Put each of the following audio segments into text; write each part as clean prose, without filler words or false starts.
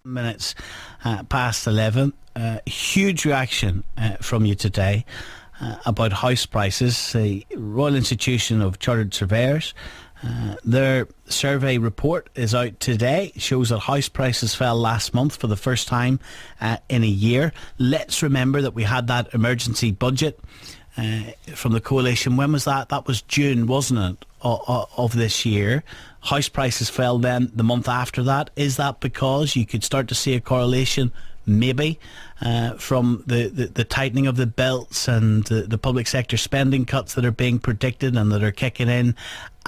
Minutes past 11. Huge reaction from you today about house prices. The Royal Institution of Chartered Surveyors, their survey report is out today. It shows that house prices fell last month for the first time in a year. Let's remember that we had that emergency budget from the coalition. When was that? That was June, wasn't it, of this year? House prices fell then the month after that. Is that because you could start to see a correlation, maybe, from the tightening of the belts and the public sector spending cuts that are being predicted and that are kicking in,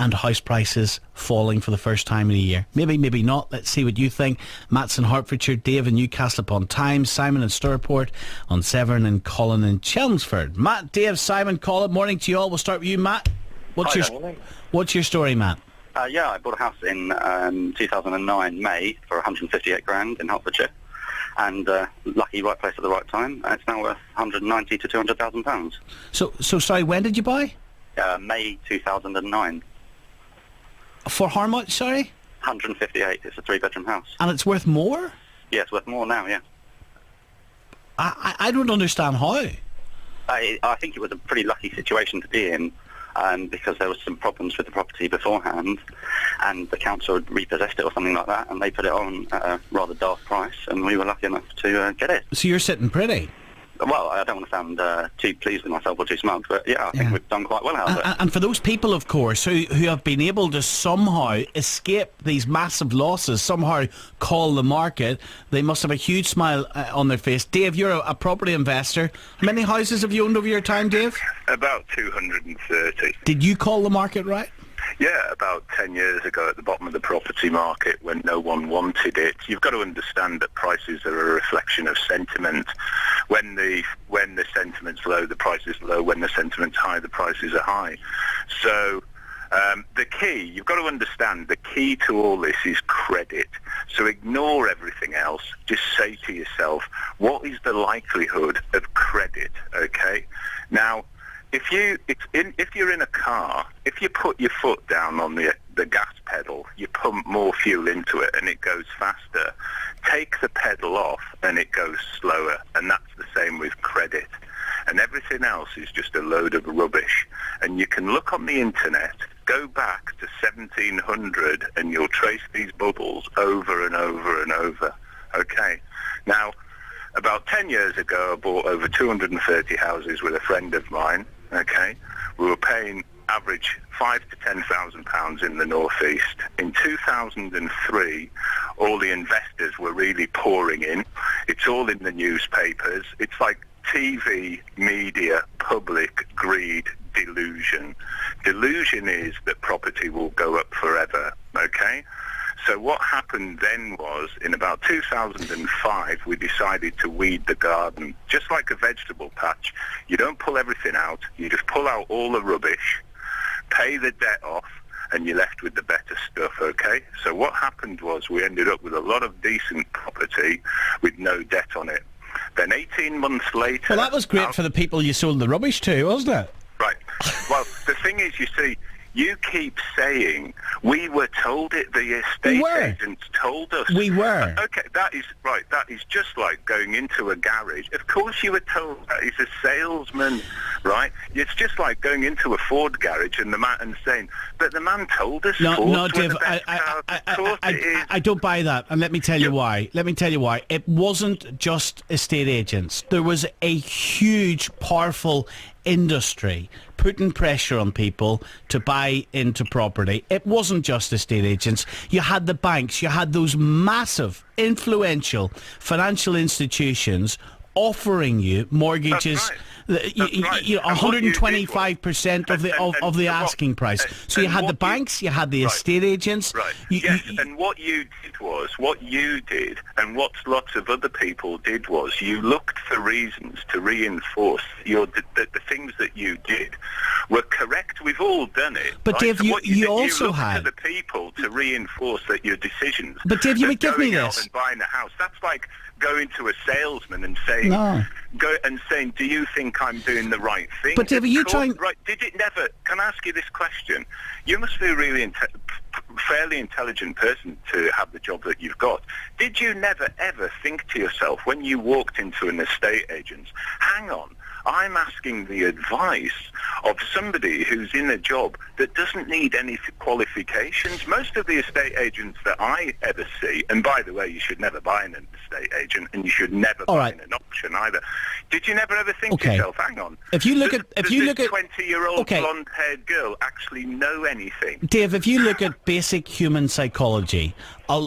and house prices falling for the first time in a year? Maybe, maybe not. Let's see what you think. Matt's in Hertfordshire, Dave in Newcastle Upon Tyne, Simon in Stirraport, on Severn, and Colin in Chelmsford. Matt, Dave, Simon, Colin, morning to you all. We'll start with you, Matt. What's your story, Matt? I bought a house in 2009 May for 158 grand in Hertfordshire, and lucky, right place at the right time, and it's now worth 190 to 200,000 pounds. So sorry, when did you buy? May 2009. For how much, sorry? 158. It's a 3-bedroom house. And it's worth more? Yeah, it's worth more now, yeah. I don't understand how. I think it was a pretty lucky situation to be in, because there was some problems with the property beforehand, and the council had repossessed it or something like that, and they put it on at a rather daft price, and we were lucky enough to get it. So you're sitting pretty? Well, I don't want to sound too pleased with myself or too smug, but I think we've done quite well out of it. And for those people, of course, who have been able to somehow escape these massive losses, somehow call the market, they must have a huge smile on their face. Dave, you're a property investor. How many houses have you owned over your time, Dave? About 230. Did you call the market right? Yeah, about 10 years ago at the bottom of the property market when no one wanted it. You've got to understand that prices are a reflection of sentiment. When the sentiment's low, the price is low. When the sentiment's high, the prices are high. So the key, you've got to understand, the key to all this is credit. So ignore everything else. Just say to yourself, what is the likelihood of credit, okay? Now, if you're in a car, if you put your foot down on the gas pedal, you pump more fuel into it and it goes faster. Take the pedal off and it goes slower, and that's the same with credit. And everything else is just a load of rubbish. And you can look on the internet, go back to 1700, and you'll trace these bubbles over and over and over. Okay? Now, about 10 years ago, I bought over 230 houses with a friend of mine. Okay, we were paying average £5,000 to £10,000 in the northeast. In 2003, all the investors were really pouring in. It's all in the newspapers. It's like TV, media, public greed, delusion. Delusion is that property will go up forever. Okay. So what happened then was, in about 2005, we decided to weed the garden. Just like a vegetable patch, you don't pull everything out, you just pull out all the rubbish, pay the debt off, and you're left with the better stuff, okay? So what happened was we ended up with a lot of decent property with no debt on it. Then 18 months later... Well, that was great for the people you sold the rubbish to, wasn't it? Right. Well, the thing is, you see, you keep saying, we were told it, the estate agents told us. We were. Okay, that is right. That is just like going into a garage. Of course you were told that. He's a salesman, right? It's just like going into a Ford garage and the man and saying, but the man told us. No, Dave, I don't buy that. And let me tell you why. It wasn't just estate agents. There was a huge, powerful industry putting pressure on people to buy into property. It wasn't just estate agents. You had the banks, you had those massive, influential financial institutions offering you mortgages. That's right. 125% of the asking price. So you had the banks, you had the estate agents. Right. And what you did, and what lots of other people did was you looked for reasons to reinforce the things that you did were correct. We've all done it. But right? Dave, So you also had to the people to reinforce that your decisions. But Dave, you would give me going out this. and buying a house. That's like going to a salesman and saying, morning, No. saying, do you think I'm doing the right thing? But Dave, are you trying... Right, did it never... Can I ask you this question? You must be a really fairly intelligent person to have the job that you've got. Did you never, ever think to yourself, when you walked into an estate agent, hang on, I'm asking the advice of somebody who's in a job that doesn't need any qualifications. Most of the estate agents that I ever see, and by the way, you should never buy in an estate agent, and you should never buy in an auction either. Did you never ever think to yourself, hang on, if you look does at 20-year-old blonde-haired girl actually know anything? Dave, if you look at basic human psychology, a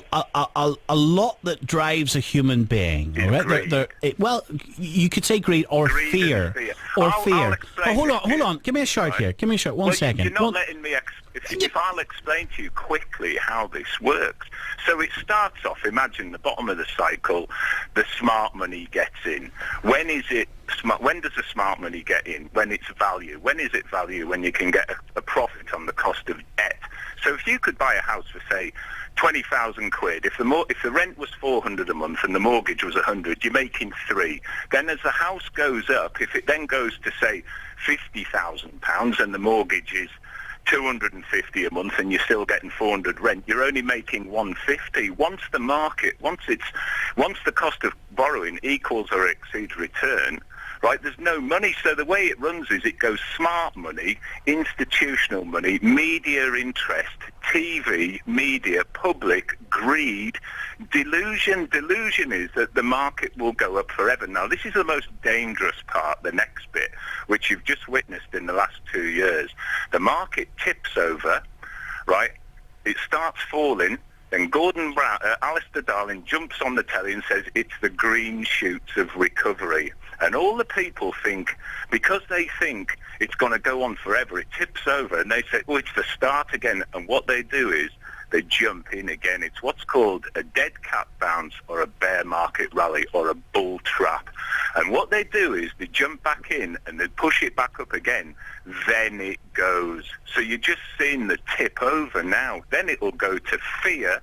lot that drives a human being, all right? Well, you could say greed or fear. Or fear. Oh, hold on. Give me a shout here. Give me a shout. One second. You're not letting me... If I'll explain to you quickly how this works. So it starts off, imagine the bottom of the cycle, the smart money gets in. When does the smart money get in? When it's value. When is it value? When you can get a profit on the cost of debt. So if you could buy a house for, say, 20,000 quid, if the rent was 400 a month and the mortgage was 100, you're making 3. Then as the house goes up, if it then goes to, say, £50,000 and the mortgage is 250 a month and you're still getting 400 rent, you're only making 150. Once the cost of borrowing equals or exceeds return, right, there's no money. So the way it runs is it goes smart money, institutional money, media interest, TV, media, public, greed, delusion. Delusion is that the market will go up forever. Now, this is the most dangerous part, the next bit, which you've just witnessed in the last 2 years. The market tips over, right? It starts falling. Then Gordon Brown, Alistair Darling jumps on the telly and says it's the green shoots of recovery. And all the people think, because they think it's going to go on forever, it tips over and they say, oh, it's the start again. And what they do is they jump in again. It's what's called a dead cat bounce or a bear market rally or a bull trap. And what they do is they jump back in and they push it back up again. Then it goes. So you're just seeing the tip over now. Then it'll go to fear.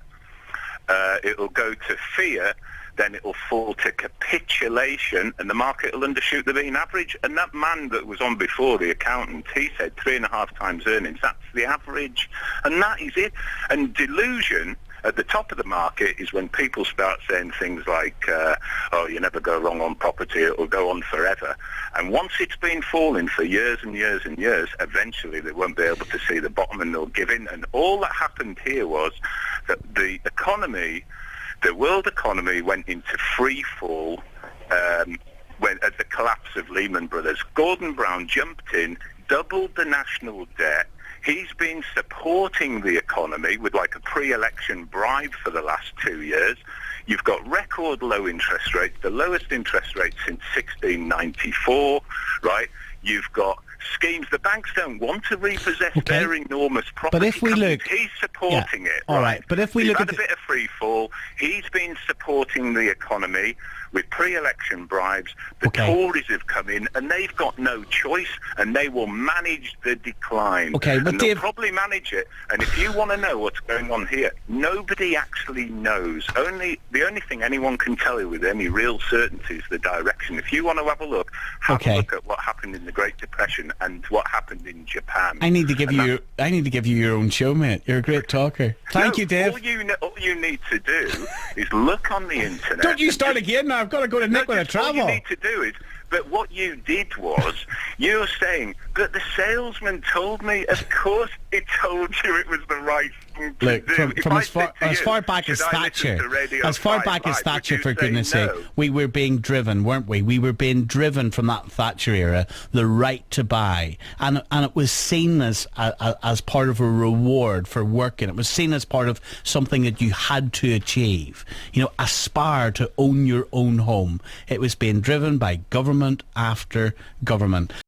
Then it will fall to capitulation and the market will undershoot the mean average. And that man that was on before, the accountant, he said 3.5 times earnings. That's the average. And that is it. And delusion at the top of the market is when people start saying things like, oh, you never go wrong on property, it will go on forever. And once it's been falling for years and years and years, eventually they won't be able to see the bottom and they'll give in. And all that happened here was that the world economy went into free fall at the collapse of Lehman Brothers. Gordon Brown jumped in, doubled the national debt. He's been supporting the economy with like a pre-election bribe for the last 2 years. You've got record low interest rates, the lowest interest rates since 1694, right? You've got schemes. The banks don't want to repossess their enormous property. But if we look, he's supporting it. All right. But if we look at a bit of free fall, he's been supporting the economy with pre-election bribes. The Tories have come in and they've got no choice, and they will manage the decline. Okay, but and they'll probably manage it. And if you want to know what's going on here, nobody actually knows. The only thing anyone can tell you with any real certainty is the direction. If you want to have a look, have a look at what happened in the Great Depression and what happened in Japan. I need to give you your own show, mate. You're a great talker. Thank you, Dave. All you need to do is look on the internet. Don't you start again now. I've got to go to Nick with a travel. All you need to do is, but what you did was, you're saying, but the salesman told me. Of course he told you it was the right thing to do. From as far back as Thatcher, for goodness sake, we were being driven, weren't we? We were being driven from that Thatcher era, the right to buy, and it was seen as part of a reward for working. It was seen as part of something that you had to achieve. You know, aspire to own your own home. It was being driven by government after government.